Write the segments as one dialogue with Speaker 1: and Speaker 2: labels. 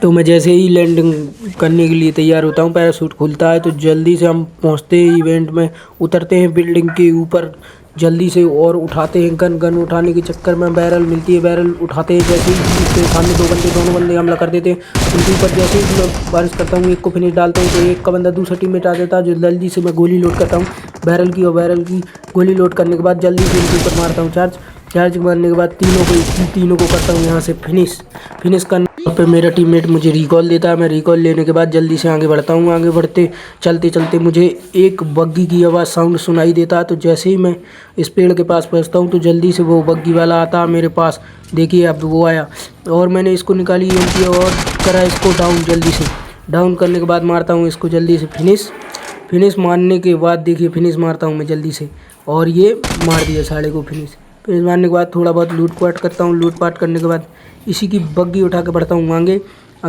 Speaker 1: तो मैं जैसे ही लैंडिंग करने के लिए तैयार होता हूँ, पैराशूट खुलता है तो जल्दी से हम पहुँचते हैं इवेंट में, उतरते हैं बिल्डिंग के ऊपर जल्दी से और उठाते हैं गन उठाने के चक्कर में बैरल मिलती है, बैरल उठाते हैं। जैसे ही उसके सामने दोनों बंदे हमला कर देते हैं उनके ऊपर। जैसे ही मैं बारिश करता हूँ, एक को फिनिश डालता हूँ तो एक का बंदा दूसरा टीममेट आ जाता है, जो जल्दी से मैं गोली लोड करता हूँ बैरल की, और बैरल की गोली लोड करने के बाद जल्दी से उनके ऊपर मारता हूँ चार्ज मारने के बाद तीनों को करता हूँ यहाँ से फिनिश करने पे मेरा टीममेट मुझे रिकॉल देता है। मैं रिकॉल लेने के बाद जल्दी से आगे बढ़ता हूँ। आगे बढ़ते चलते मुझे एक बग्गी की आवाज़ साउंड सुनाई देता है। तो जैसे ही मैं इस पेड़ के पास पहुँचता हूँ तो जल्दी से वो बग्गी वाला आता है मेरे पास। देखिए अब वो आया और मैंने इसको निकाली एमपी और करा इसको डाउन। जल्दी से डाउन करने के बाद मारता हूँ इसको जल्दी से फिनिश मारने के बाद देखिए फिनिश मारता हूँ मैं जल्दी से, और ये मार दिया साले को फिनिश मारने के बाद थोड़ा बहुत लूटपाट करता हूँ। लूटपाट करने के बाद इसी की बग्गी उठा के बढ़ता हूँ आगे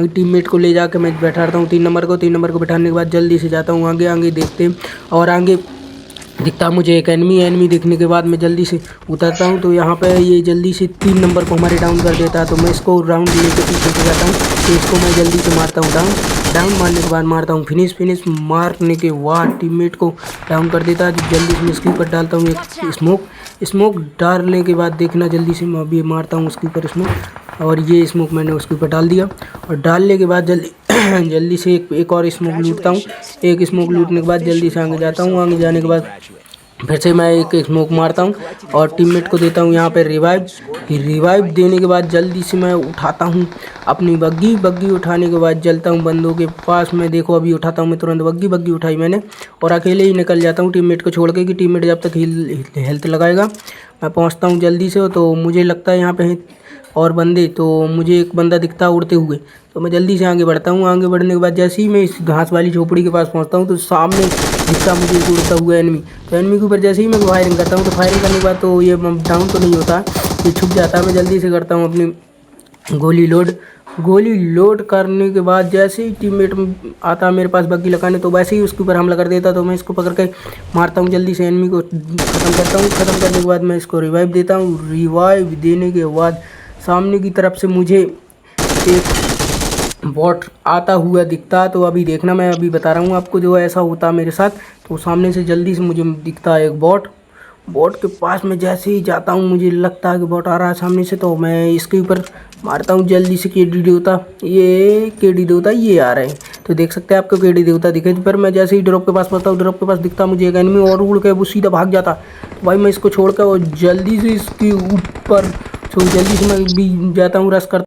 Speaker 1: टीममेट को ले जाकर मैं बैठाता हूँ 3 नंबर को बैठाने के बाद जल्दी से जाता हूँ आगे देखते हैं। और आगे दिखता मुझे एक एनिमी देखने के बाद मैं जल्दी से उतरता हूँ। तो यहाँ पे ये जल्दी से 3 नंबर को हमारे डाउन कर देता है। तो मैं इसको राउंड लेके पीछे से जाता हूँ, तो इसको मैं जल्दी से मारता हूँ डाउन मारने के बाद मारता हूँ फिनिश मारने के बाद टीममेट को डाउन कर देता है। जल्दी से मैं इसके ऊपर डालता हूँ एक स्मोक डालने के बाद देखना जल्दी से मैं अभी मारता हूँ उसके ऊपर स्मोक, और ये स्मोक मैंने उसके ऊपर डाल दिया। और डालने के बाद जल्दी से एक और स्मोक लूटता हूँ। एक स्मोक लूटने के बाद जल्दी से आगे जाता हूँ। आगे जाने के बाद फिर से मैं एक स्मोक मारता हूँ और टीममेट को देता हूँ यहाँ पे रिवाइव देने के बाद जल्दी से मैं उठाता हूँ अपनी बग्गी उठाने के बाद चलता हूँ बंदों के पास में। देखो अभी उठाता हूँ मैं तुरंत बग्गी उठाई मैंने और अकेले ही निकल जाता हूँ टीममेट को छोड़ के, कि टीममेट जब तक हेल्थ लगाएगा। मैं पहुँचता हूँ जल्दी से, तो मुझे लगता है यहाँ पे और बंदे, तो मुझे एक बंदा दिखता उड़ते हुए, तो मैं जल्दी से आगे बढ़ता हूँ। आगे बढ़ने के बाद जैसे ही मैं इस घास वाली झोपड़ी के पास पहुँचता हूँ तो सामने दिखता मुझे एक उड़ता हुआ एनिमी। तो एनिमी के ऊपर जैसे ही मैं फायरिंग करता हूँ, तो फायरिंग करने के बाद तो ये डाउन तो नहीं होता, ये छुप जाता है। मैं जल्दी से करता हूँ अपनी गोली लोड करने के बाद जैसे ही टीममेट आता है मेरे पास बग्गी लगाने, तो वैसे ही उसके ऊपर हमला कर देता। तो मैं इसको पकड़ के मारता हूँ जल्दी से, एनिमी को ख़त्म करता हूँ। ख़त्म करने के बाद मैं इसको रिवाइव देता हूँ। रिवाइव देने के बाद सामने की तरफ से मुझे एक बॉट आता हुआ दिखता है। तो अभी देखना, मैं अभी बता रहा हूँ आपको जो ऐसा होता है मेरे साथ। तो सामने से जल्दी से मुझे दिखता है एक बॉट के पास में जैसे ही जाता हूँ मुझे लगता है कि बॉट आ रहा है सामने से, तो मैं इसके ऊपर मारता हूँ जल्दी से। केडी देवता ये आ रहे हैं, तो देख सकते हैं आपको केडी देवता दिखे। पर मैं जैसे ही ड्रॉप के पास पहुँचता हूँ, ड्रॉप के पास दिखता मुझे एक एनिमी और उड़ के वो सीधा भाग जाता। भाई मैं इसको छोड़ कर और जल्दी से इसके ऊपर जल्दी से मैं भी जाता हूँ, रश करता